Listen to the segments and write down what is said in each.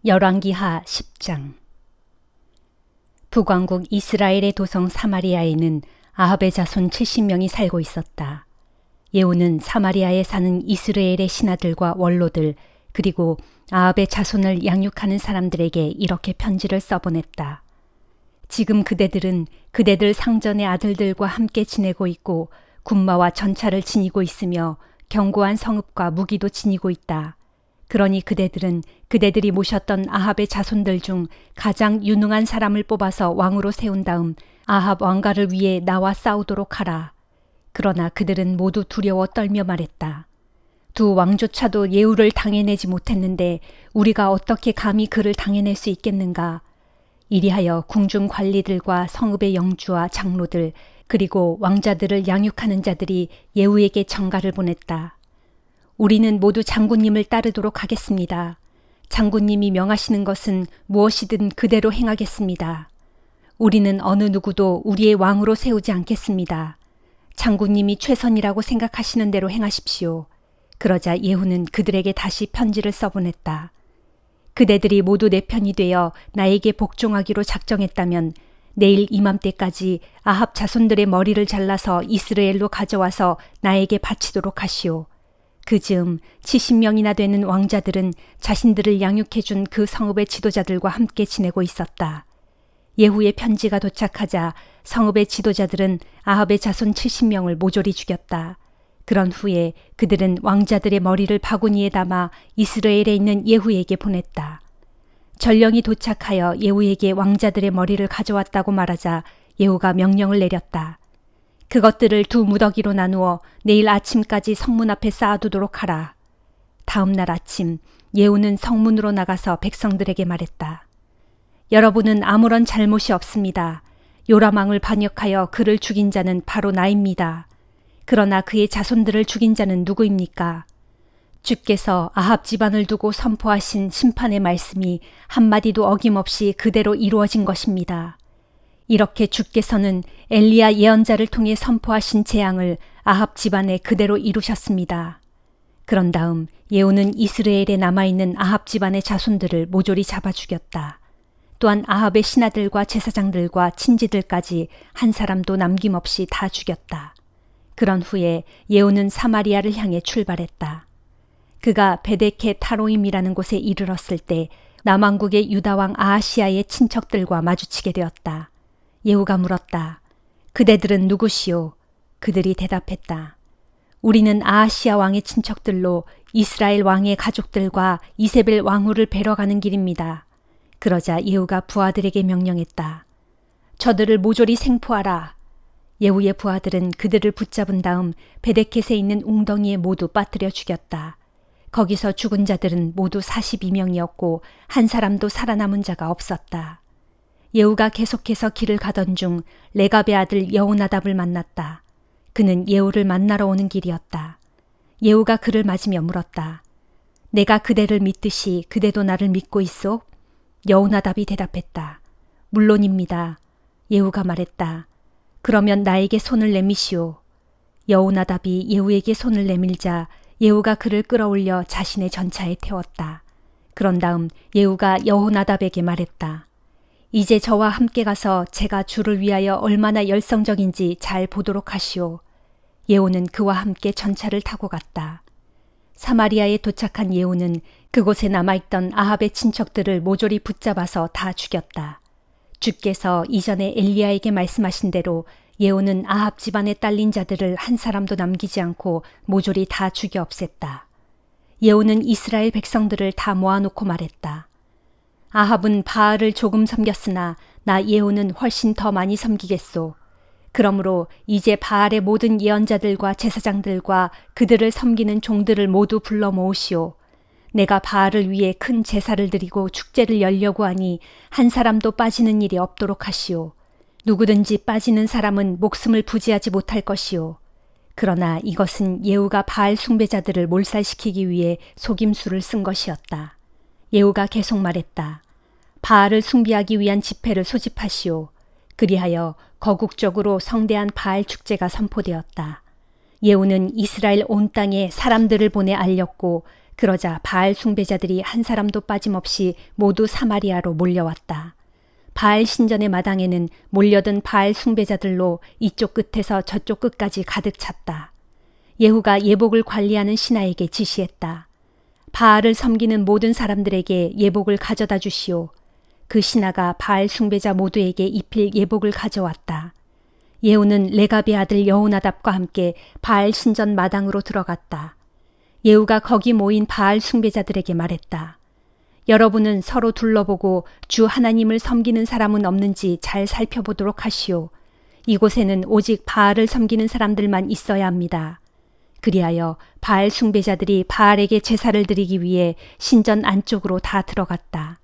열왕기하 10장. 북왕국 이스라엘의 도성 사마리아에는 아합의 자손 70명이 살고 있었다. 예후는 사마리아에 사는 이스라엘의 신하들과 원로들 그리고 아합의 자손을 양육하는 사람들에게 이렇게 편지를 써보냈다. 지금 그대들은 그대들 상전의 아들들과 함께 지내고 있고 군마와 전차를 지니고 있으며 견고한 성읍과 무기도 지니고 있다. 그러니 그대들은 그대들이 모셨던 아합의 자손들 중 가장 유능한 사람을 뽑아서 왕으로 세운 다음 아합 왕가를 위해 나와 싸우도록 하라. 그러나 그들은 모두 두려워 떨며 말했다. 두 왕조차도 예후를 당해내지 못했는데 우리가 어떻게 감히 그를 당해낼 수 있겠는가. 이리하여 궁중 관리들과 성읍의 영주와 장로들 그리고 왕자들을 양육하는 자들이 예후에게 전가를 보냈다. 우리는 모두 장군님을 따르도록 하겠습니다. 장군님이 명하시는 것은 무엇이든 그대로 행하겠습니다. 우리는 어느 누구도 우리의 왕으로 세우지 않겠습니다. 장군님이 최선이라고 생각하시는 대로 행하십시오. 그러자 예후는 그들에게 다시 편지를 써보냈다. 그대들이 모두 내 편이 되어 나에게 복종하기로 작정했다면 내일 이맘때까지 아합 자손들의 머리를 잘라서 이스라엘로 가져와서 나에게 바치도록 하시오. 그 즈음 70명이나 되는 왕자들은 자신들을 양육해준 그 성읍의 지도자들과 함께 지내고 있었다. 예후의 편지가 도착하자 성읍의 지도자들은 아합의 자손 70명을 모조리 죽였다. 그런 후에 그들은 왕자들의 머리를 바구니에 담아 이스라엘에 있는 예후에게 보냈다. 전령이 도착하여 예후에게 왕자들의 머리를 가져왔다고 말하자 예후가 명령을 내렸다. 그것들을 두 무더기로 나누어 내일 아침까지 성문 앞에 쌓아두도록 하라. 다음 날 아침 예후는 성문으로 나가서 백성들에게 말했다. 여러분은 아무런 잘못이 없습니다. 요람 왕을 반역하여 그를 죽인 자는 바로 나입니다. 그러나 그의 자손들을 죽인 자는 누구입니까? 주께서 아합 집안을 두고 선포하신 심판의 말씀이 한마디도 어김없이 그대로 이루어진 것입니다. 이렇게 주께서는 엘리야 예언자를 통해 선포하신 재앙을 아합 집안에 그대로 이루셨습니다. 그런 다음 예후는 이스라엘에 남아있는 아합 집안의 자손들을 모조리 잡아 죽였다. 또한 아합의 신하들과 제사장들과 친지들까지 한 사람도 남김없이 다 죽였다. 그런 후에 예후는 사마리아를 향해 출발했다. 그가 베데케 타로임이라는 곳에 이르렀을 때 남왕국의 유다왕 아하시아의 친척들과 마주치게 되었다. 예후가 물었다. 그대들은 누구시오? 그들이 대답했다. 우리는 아하시아 왕의 친척들로 이스라엘 왕의 가족들과 이세벨 왕후를 뵈러 가는 길입니다. 그러자 예후가 부하들에게 명령했다. 저들을 모조리 생포하라. 예후의 부하들은 그들을 붙잡은 다음 베데켓에 있는 웅덩이에 모두 빠뜨려 죽였다. 거기서 죽은 자들은 모두 42명이었고 한 사람도 살아남은 자가 없었다. 예후가 계속해서 길을 가던 중 레갑의 아들 여호나답을 만났다. 그는 예후를 만나러 오는 길이었다. 예후가 그를 맞으며 물었다. 내가 그대를 믿듯이 그대도 나를 믿고 있소? 여호나답이 대답했다. 물론입니다. 예후가 말했다. 그러면 나에게 손을 내미시오. 여호나답이 예후에게 손을 내밀자 예후가 그를 끌어올려 자신의 전차에 태웠다. 그런 다음 예후가 여호나답에게 말했다. 이제 저와 함께 가서 제가 주를 위하여 얼마나 열성적인지 잘 보도록 하시오. 예후는 그와 함께 전차를 타고 갔다. 사마리아에 도착한 예후는 그곳에 남아있던 아합의 친척들을 모조리 붙잡아서 다 죽였다. 주께서 이전에 엘리야에게 말씀하신 대로 예후는 아합 집안에 딸린 자들을 한 사람도 남기지 않고 모조리 다 죽여 없앴다. 예후는 이스라엘 백성들을 다 모아놓고 말했다. 아합은 바알을 조금 섬겼으나 나 예후는 훨씬 더 많이 섬기겠소. 그러므로 이제 바알의 모든 예언자들과 제사장들과 그들을 섬기는 종들을 모두 불러 모으시오. 내가 바알을 위해 큰 제사를 드리고 축제를 열려고 하니 한 사람도 빠지는 일이 없도록 하시오. 누구든지 빠지는 사람은 목숨을 부지하지 못할 것이오. 그러나 이것은 예후가 바알 숭배자들을 몰살시키기 위해 속임수를 쓴 것이었다. 예후가 계속 말했다. 바알을 숭배하기 위한 집회를 소집하시오. 그리하여 거국적으로 성대한 바알 축제가 선포되었다. 예후는 이스라엘 온 땅에 사람들을 보내 알렸고 그러자 바알 숭배자들이 한 사람도 빠짐없이 모두 사마리아로 몰려왔다. 바알 신전의 마당에는 몰려든 바알 숭배자들로 이쪽 끝에서 저쪽 끝까지 가득 찼다. 예후가 예복을 관리하는 신하에게 지시했다. 바알을 섬기는 모든 사람들에게 예복을 가져다 주시오. 그 신하가 바알 숭배자 모두에게 입힐 예복을 가져왔다. 예후는 레갑의 아들 여호나답과 함께 바알 신전 마당으로 들어갔다. 예후가 거기 모인 바알 숭배자들에게 말했다. 여러분은 서로 둘러보고 주 하나님을 섬기는 사람은 없는지 잘 살펴보도록 하시오. 이곳에는 오직 바알을 섬기는 사람들만 있어야 합니다. 그리하여 바알 숭배자들이 바알에게 제사를 드리기 위해 신전 안쪽으로 다 들어갔다.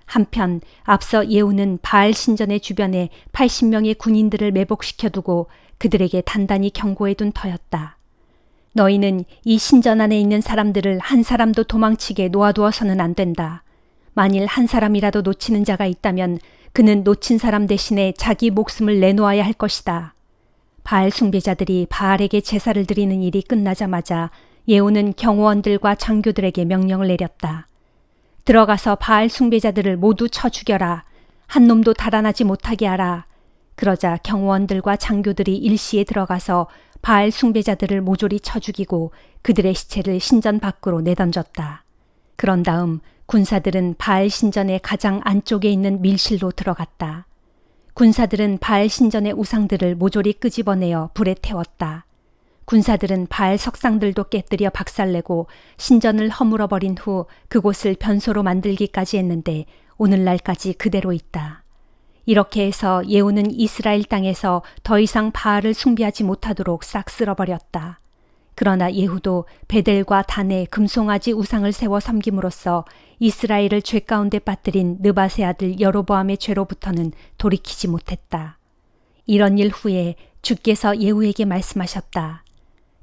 한편 앞서 예후는 바알 신전의 주변에 80명의 군인들을 매복시켜두고 그들에게 단단히 경고해둔 터였다. 너희는 이 신전 안에 있는 사람들을 한 사람도 도망치게 놓아두어서는 안 된다. 만일 한 사람이라도 놓치는 자가 있다면 그는 놓친 사람 대신에 자기 목숨을 내놓아야 할 것이다. 바알 숭배자들이 바알에게 제사를 드리는 일이 끝나자마자 예후는 경호원들과 장교들에게 명령을 내렸다. 들어가서 바알 숭배자들을 모두 쳐 죽여라. 한 놈도 달아나지 못하게 하라. 그러자 경호원들과 장교들이 일시에 들어가서 바알 숭배자들을 모조리 쳐 죽이고 그들의 시체를 신전 밖으로 내던졌다. 그런 다음 군사들은 바알 신전의 가장 안쪽에 있는 밀실로 들어갔다. 군사들은 바알 신전의 우상들을 모조리 끄집어내어 불에 태웠다. 군사들은 바알 석상들도 깨뜨려 박살내고 신전을 허물어버린 후 그곳을 변소로 만들기까지 했는데 오늘날까지 그대로 있다. 이렇게 해서 예후는 이스라엘 땅에서 더 이상 바알을 숭배하지 못하도록 싹 쓸어버렸다. 그러나 예후도 베델과 단에 금송아지 우상을 세워 섬김으로써 이스라엘을 죄 가운데 빠뜨린 느밧의 아들 여로보암의 죄로부터는 돌이키지 못했다. 이런 일 후에 주께서 예후에게 말씀하셨다.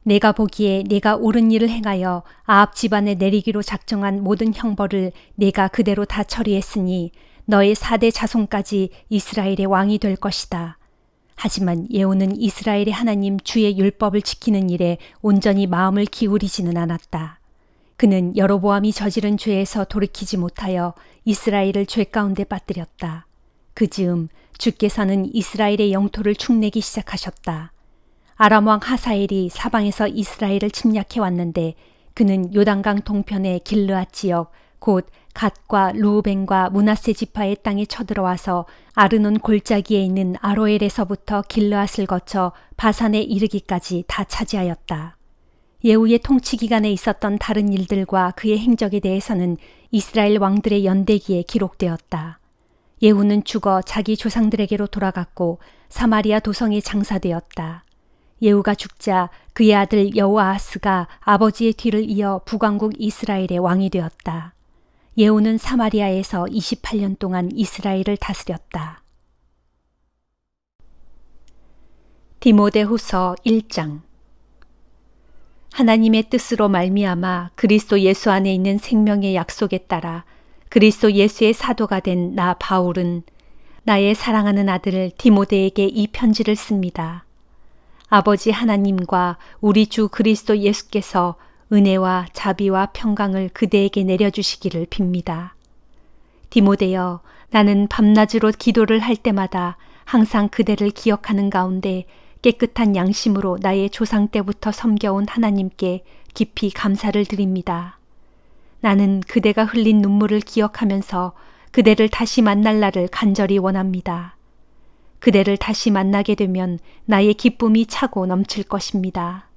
내가 보기에 내가 옳은 일을 행하여 아합 집안에 내리기로 작정한 모든 형벌을 내가 그대로 다 처리했으니 너의 4대 자손까지 이스라엘의 왕이 될 것이다. 하지만 예후는 이스라엘의 하나님 주의 율법을 지키는 일에 온전히 마음을 기울이지는 않았다. 그는 여로보암이 저지른 죄에서 돌이키지 못하여 이스라엘을 죄 가운데 빠뜨렸다. 그 즈음 주께서는 이스라엘의 영토를 축내기 시작하셨다. 아람 왕 하사엘이 사방에서 이스라엘을 침략해 왔는데 그는 요단강 동편의 길르앗 지역 곧 갓과 루우벤과 므낫세 지파의 땅에 쳐들어와서 아르논 골짜기에 있는 아로엘에서부터 길르앗을 거쳐 바산에 이르기까지 다 차지하였다. 예후의 통치 기간에 있었던 다른 일들과 그의 행적에 대해서는 이스라엘 왕들의 연대기에 기록되었다. 예후는 죽어 자기 조상들에게로 돌아갔고 사마리아 도성에 장사되었다. 예후가 죽자 그의 아들 여호아하스가 아버지의 뒤를 이어 북왕국 이스라엘의 왕이 되었다. 예후는 사마리아에서 28년 동안 이스라엘을 다스렸다. 디모데후서 1장. 하나님의 뜻으로 말미암아 그리스도 예수 안에 있는 생명의 약속에 따라 그리스도 예수의 사도가 된 나 바울은 나의 사랑하는 아들 디모데에게 이 편지를 씁니다. 아버지 하나님과 우리 주 그리스도 예수께서 은혜와 자비와 평강을 그대에게 내려주시기를 빕니다. 디모데여, 나는 밤낮으로 기도를 할 때마다 항상 그대를 기억하는 가운데 깨끗한 양심으로 나의 조상 때부터 섬겨온 하나님께 깊이 감사를 드립니다. 나는 그대가 흘린 눈물을 기억하면서 그대를 다시 만날 날을 간절히 원합니다. 그대를 다시 만나게 되면 나의 기쁨이 차고 넘칠 것입니다.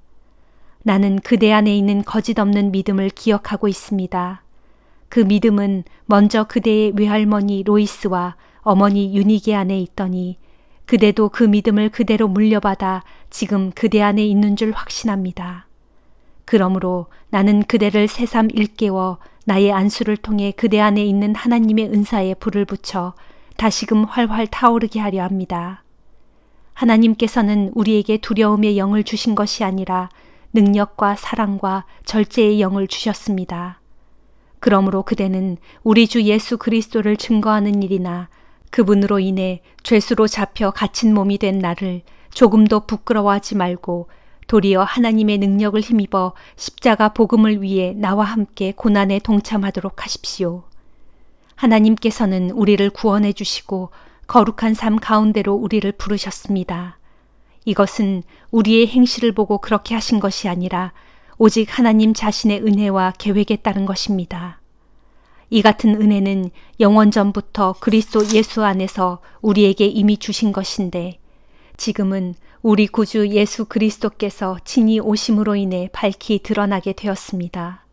나는 그대 안에 있는 거짓 없는 믿음을 기억하고 있습니다. 그 믿음은 먼저 그대의 외할머니 로이스와 어머니 유니게 안에 있더니 그대도 그 믿음을 그대로 물려받아 지금 그대 안에 있는 줄 확신합니다. 그러므로 나는 그대를 새삼 일깨워 나의 안수를 통해 그대 안에 있는 하나님의 은사에 불을 붙여 다시금 활활 타오르게 하려 합니다. 하나님께서는 우리에게 두려움의 영을 주신 것이 아니라 능력과 사랑과 절제의 영을 주셨습니다. 그러므로 그대는 우리 주 예수 그리스도를 증거하는 일이나 그분으로 인해 죄수로 잡혀 갇힌 몸이 된 나를 조금도 부끄러워하지 말고 도리어 하나님의 능력을 힘입어 십자가 복음을 위해 나와 함께 고난에 동참하도록 하십시오. 하나님께서는 우리를 구원해 주시고 거룩한 삶 가운데로 우리를 부르셨습니다. 이것은 우리의 행실을 보고 그렇게 하신 것이 아니라 오직 하나님 자신의 은혜와 계획에 따른 것입니다. 이 같은 은혜는 영원 전부터 그리스도 예수 안에서 우리에게 이미 주신 것인데 지금은 우리 구주 예수 그리스도께서 친히 오심으로 인해 밝히 드러나게 되었습니다.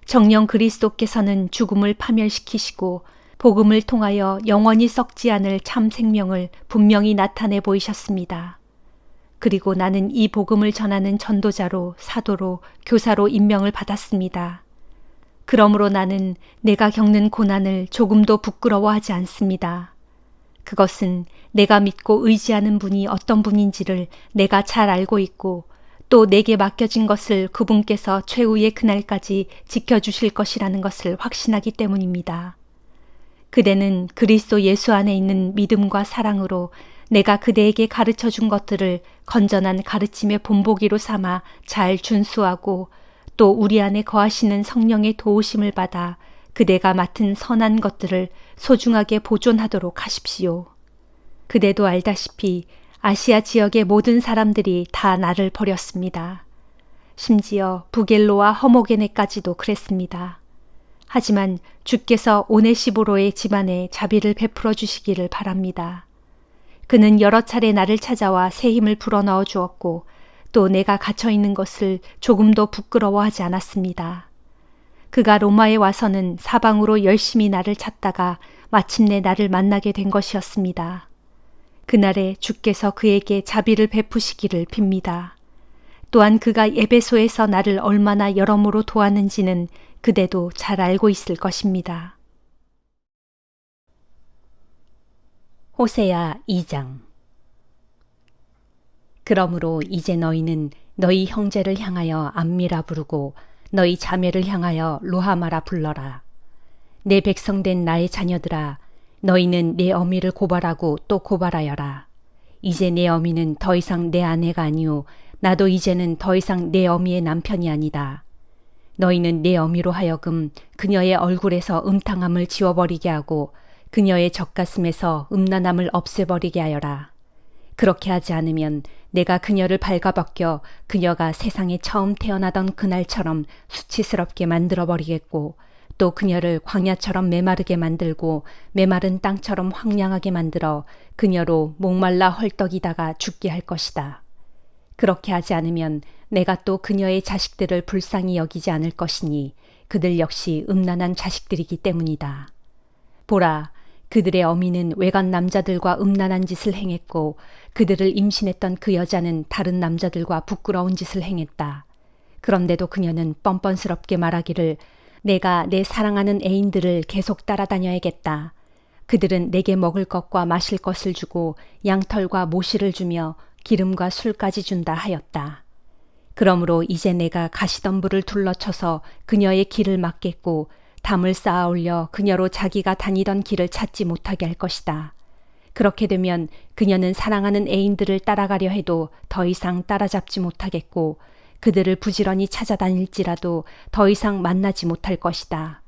정녕 그리스도께서는 죽음을 파멸시키시고 복음을 통하여 영원히 썩지 않을 참 생명을 분명히 나타내 보이셨습니다. 그리고 나는 이 복음을 전하는 전도자로, 사도로, 교사로 임명을 받았습니다. 그러므로 나는 내가 겪는 고난을 조금도 부끄러워하지 않습니다. 그것은 내가 믿고 의지하는 분이 어떤 분인지를 내가 잘 알고 있고 또 내게 맡겨진 것을 그분께서 최후의 그날까지 지켜주실 것이라는 것을 확신하기 때문입니다. 그대는 그리스도 예수 안에 있는 믿음과 사랑으로 내가 그대에게 가르쳐 준 것들을 건전한 가르침의 본보기로 삼아 잘 준수하고 또 우리 안에 거하시는 성령의 도우심을 받아 그대가 맡은 선한 것들을 소중하게 보존하도록 하십시오. 그대도 알다시피 아시아 지역의 모든 사람들이 다 나를 버렸습니다. 심지어 부겔로와 허모게네까지도 그랬습니다. 하지만 주께서 오네시보로의 집안에 자비를 베풀어 주시기를 바랍니다. 그는 여러 차례 나를 찾아와 새 힘을 불어넣어 주었고 또 내가 갇혀있는 것을 조금도 부끄러워하지 않았습니다. 그가 로마에 와서는 사방으로 열심히 나를 찾다가 마침내 나를 만나게 된 것이었습니다. 그날에 주께서 그에게 자비를 베푸시기를 빕니다. 또한 그가 에베소에서 나를 얼마나 여러모로 도왔는지는 그대도 잘 알고 있을 것입니다. 호세야 2장. 그러므로 이제 너희는 너희 형제를 향하여 암미라 부르고 너희 자매를 향하여 루하마라 불러라. 내 백성된 나의 자녀들아, 너희는 내 어미를 고발하고 또 고발하여라. 이제 내 어미는 더 이상 내 아내가 아니오 나도 이제는 더 이상 내 어미의 남편이 아니다. 너희는 내 어미로 하여금 그녀의 얼굴에서 음탕함을 지워버리게 하고 그녀의 젖가슴에서 음란함을 없애버리게 하여라. 그렇게 하지 않으면 내가 그녀를 발가벗겨 그녀가 세상에 처음 태어나던 그날처럼 수치스럽게 만들어버리겠고 또 그녀를 광야처럼 메마르게 만들고 메마른 땅처럼 황량하게 만들어 그녀로 목말라 헐떡이다가 죽게 할 것이다. 그렇게 하지 않으면 내가 또 그녀의 자식들을 불쌍히 여기지 않을 것이니 그들 역시 음란한 자식들이기 때문이다. 보라, 그들의 어미는 외간 남자들과 음란한 짓을 행했고 그들을 임신했던 그 여자는 다른 남자들과 부끄러운 짓을 행했다. 그런데도 그녀는 뻔뻔스럽게 말하기를 내가 내 사랑하는 애인들을 계속 따라다녀야겠다. 그들은 내게 먹을 것과 마실 것을 주고 양털과 모시를 주며 기름과 술까지 준다 하였다. 그러므로 이제 내가 가시덤불을 둘러쳐서 그녀의 길을 막겠고 담을 쌓아 올려 그녀로 자기가 다니던 길을 찾지 못하게 할 것이다. 그렇게 되면 그녀는 사랑하는 애인들을 따라가려 해도 더 이상 따라잡지 못하겠고 그들을 부지런히 찾아다닐지라도 더 이상 만나지 못할 것이다.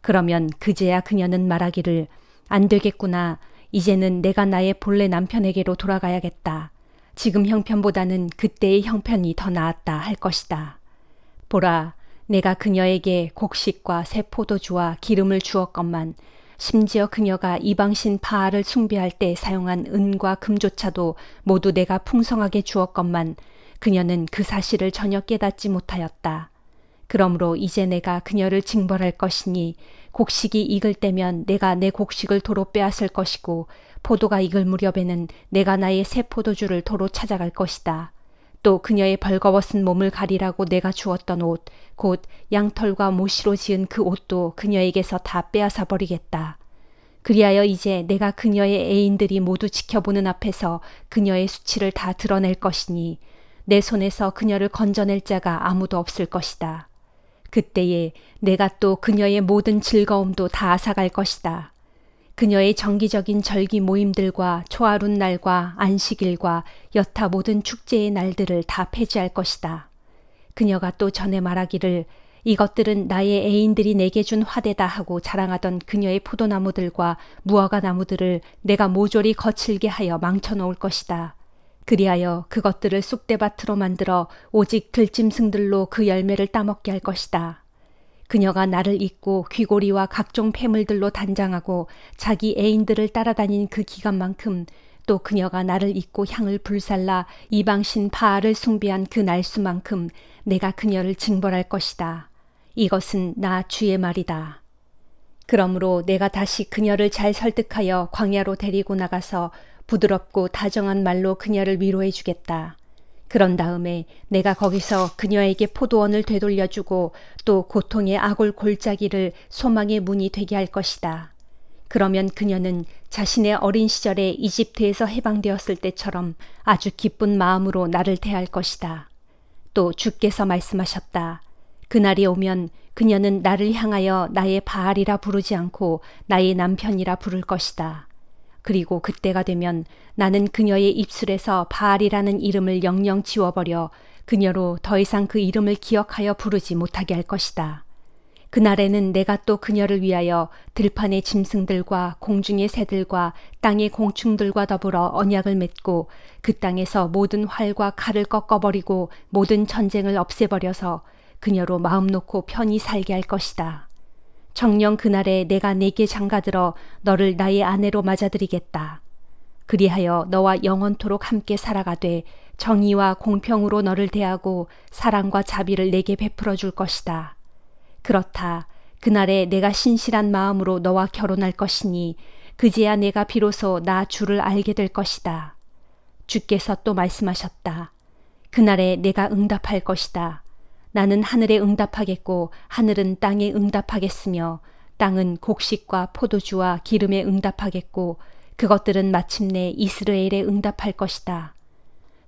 그러면 그제야 그녀는 말하기를 안 되겠구나. 이제는 내가 나의 본래 남편에게로 돌아가야겠다. 지금 형편보다는 그때의 형편이 더 나았다 할 것이다. 보라, 내가 그녀에게 곡식과 새 포도주와 기름을 주었건만 심지어 그녀가 이방신 바알을 숭배할 때 사용한 은과 금조차도 모두 내가 풍성하게 주었건만 그녀는 그 사실을 전혀 깨닫지 못하였다. 그러므로 이제 내가 그녀를 징벌할 것이니 곡식이 익을 때면 내가 내 곡식을 도로 빼앗을 것이고 포도가 익을 무렵에는 내가 나의 새 포도주를 도로 찾아갈 것이다. 또 그녀의 벌거벗은 몸을 가리라고 내가 주었던 옷, 곧 양털과 모시로 지은 그 옷도 그녀에게서 다 빼앗아 버리겠다. 그리하여 이제 내가 그녀의 애인들이 모두 지켜보는 앞에서 그녀의 수치를 다 드러낼 것이니 내 손에서 그녀를 건져낼 자가 아무도 없을 것이다. 그때에 내가 또 그녀의 모든 즐거움도 다 앗아갈 것이다. 그녀의 정기적인 절기 모임들과 초하룻날과 안식일과 여타 모든 축제의 날들을 다 폐지할 것이다. 그녀가 또 전에 말하기를 이것들은 나의 애인들이 내게 준 화대다 하고 자랑하던 그녀의 포도나무들과 무화과 나무들을 내가 모조리 거칠게 하여 망쳐놓을 것이다. 그리하여 그것들을 쑥대밭으로 만들어 오직 들짐승들로 그 열매를 따먹게 할 것이다. 그녀가 나를 잊고 귀고리와 각종 폐물들로 단장하고 자기 애인들을 따라다닌 그 기간만큼 또 그녀가 나를 잊고 향을 불살라 이방신 바알을 숭배한 그 날수만큼 내가 그녀를 징벌할 것이다. 이것은 나 주의 말이다. 그러므로 내가 다시 그녀를 잘 설득하여 광야로 데리고 나가서 부드럽고 다정한 말로 그녀를 위로해 주겠다. 그런 다음에 내가 거기서 그녀에게 포도원을 되돌려주고 또 고통의 아골 골짜기를 소망의 문이 되게 할 것이다. 그러면 그녀는 자신의 어린 시절에 이집트에서 해방되었을 때처럼 아주 기쁜 마음으로 나를 대할 것이다. 또 주께서 말씀하셨다. 그날이 오면 그녀는 나를 향하여 나의 바알이라 부르지 않고 나의 남편이라 부를 것이다. 그리고 그때가 되면 나는 그녀의 입술에서 바알이라는 이름을 영영 지워버려 그녀로 더 이상 그 이름을 기억하여 부르지 못하게 할 것이다. 그날에는 내가 또 그녀를 위하여 들판의 짐승들과 공중의 새들과 땅의 공충들과 더불어 언약을 맺고 그 땅에서 모든 활과 칼을 꺾어버리고 모든 전쟁을 없애버려서 그녀로 마음 놓고 편히 살게 할 것이다. 정녕 그날에 내가 네게 장가들어 너를 나의 아내로 맞아들이겠다. 그리하여 너와 영원토록 함께 살아가되 정의와 공평으로 너를 대하고 사랑과 자비를 내게 베풀어 줄 것이다. 그렇다. 그날에 내가 신실한 마음으로 너와 결혼할 것이니 그제야 내가 비로소 나 주를 알게 될 것이다. 주께서 또 말씀하셨다. 그날에 내가 응답할 것이다. 나는 하늘에 응답하겠고 하늘은 땅에 응답하겠으며 땅은 곡식과 포도주와 기름에 응답하겠고 그것들은 마침내 이스라엘에 응답할 것이다.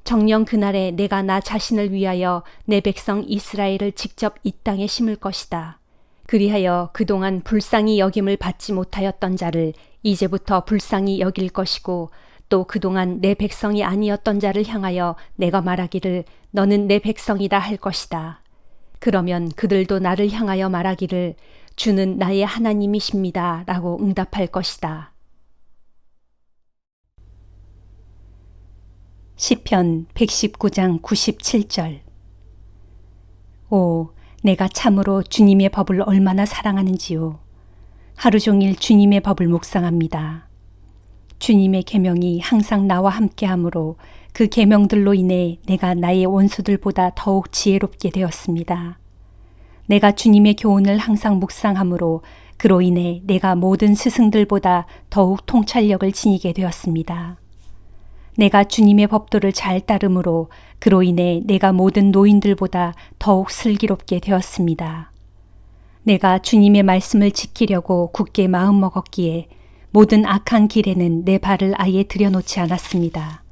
정녕 그날에 내가 나 자신을 위하여 내 백성 이스라엘을 직접 이 땅에 심을 것이다. 그리하여 그동안 불쌍히 여김을 받지 못하였던 자를 이제부터 불쌍히 여길 것이고 또 그동안 내 백성이 아니었던 자를 향하여 내가 말하기를 너는 내 백성이다 할 것이다. 그러면 그들도 나를 향하여 말하기를 주는 나의 하나님이십니다 라고 응답할 것이다. 시편 119장 97절. 오, 내가 참으로 주님의 법을 얼마나 사랑하는지요. 하루 종일 주님의 법을 묵상합니다. 주님의 계명이 항상 나와 함께하므로 그 계명들로 인해 내가 나의 원수들보다 더욱 지혜롭게 되었습니다. 내가 주님의 교훈을 항상 묵상하므로 그로 인해 내가 모든 스승들보다 더욱 통찰력을 지니게 되었습니다. 내가 주님의 법도를 잘 따름으로 그로 인해 내가 모든 노인들보다 더욱 슬기롭게 되었습니다. 내가 주님의 말씀을 지키려고 굳게 마음먹었기에 모든 악한 길에는 내 발을 아예 들여놓지 않았습니다.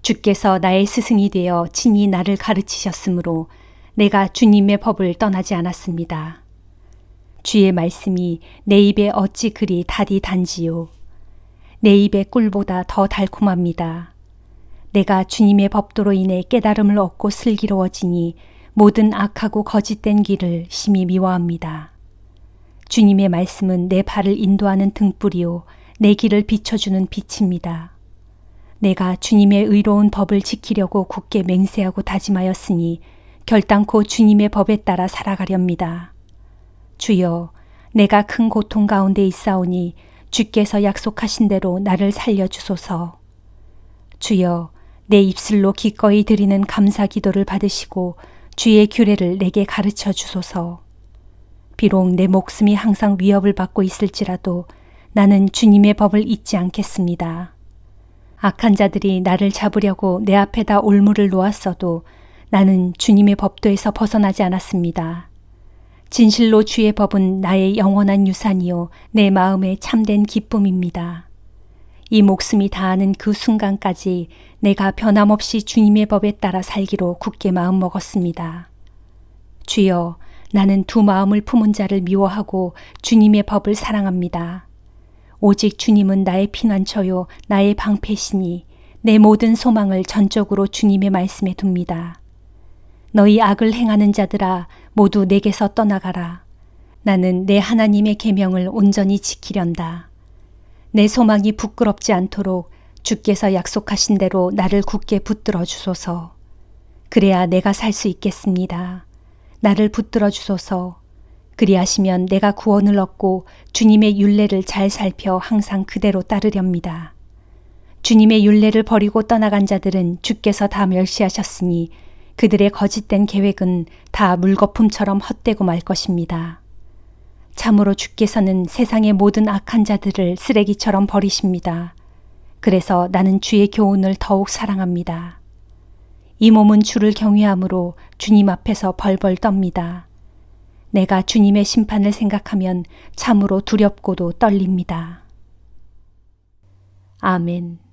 주께서 나의 스승이 되어 친히 나를 가르치셨으므로 내가 주님의 법을 떠나지 않았습니다. 주의 말씀이 내 입에 어찌 그리 달이 단지요. 내 입의 꿀보다 더 달콤합니다. 내가 주님의 법도로 인해 깨달음을 얻고 슬기로워지니 모든 악하고 거짓된 길을 심히 미워합니다. 주님의 말씀은 내 발을 인도하는 등불이요 내 길을 비춰주는 빛입니다. 내가 주님의 의로운 법을 지키려고 굳게 맹세하고 다짐하였으니 결단코 주님의 법에 따라 살아가렵니다. 주여, 내가 큰 고통 가운데 있사오니 주께서 약속하신 대로 나를 살려주소서. 주여, 내 입술로 기꺼이 드리는 감사 기도를 받으시고 주의 규례를 내게 가르쳐 주소서. 비록 내 목숨이 항상 위협을 받고 있을지라도 나는 주님의 법을 잊지 않겠습니다. 악한 자들이 나를 잡으려고 내 앞에다 올무를 놓았어도 나는 주님의 법도에서 벗어나지 않았습니다. 진실로 주의 법은 나의 영원한 유산이요 내 마음의 참된 기쁨입니다. 이 목숨이 다하는 그 순간까지 내가 변함없이 주님의 법에 따라 살기로 굳게 마음먹었습니다. 주여, 나는 두 마음을 품은 자를 미워하고 주님의 법을 사랑합니다. 오직 주님은 나의 피난처요 나의 방패시니 내 모든 소망을 전적으로 주님의 말씀에 둡니다. 너희 악을 행하는 자들아 모두 내게서 떠나가라. 나는 내 하나님의 계명을 온전히 지키련다. 내 소망이 부끄럽지 않도록 주께서 약속하신 대로 나를 굳게 붙들어 주소서. 그래야 내가 살 수 있겠습니다. 나를 붙들어 주소서. 그리하시면 내가 구원을 얻고 주님의 율례를 잘 살펴 항상 그대로 따르렵니다. 주님의 율례를 버리고 떠나간 자들은 주께서 다 멸시하셨으니 그들의 거짓된 계획은 다 물거품처럼 헛되고 말 것입니다. 참으로 주께서는 세상의 모든 악한 자들을 쓰레기처럼 버리십니다. 그래서 나는 주의 교훈을 더욱 사랑합니다. 이 몸은 주를 경외함으로 주님 앞에서 벌벌 떱니다. 내가 주님의 심판을 생각하면 참으로 두렵고도 떨립니다. 아멘.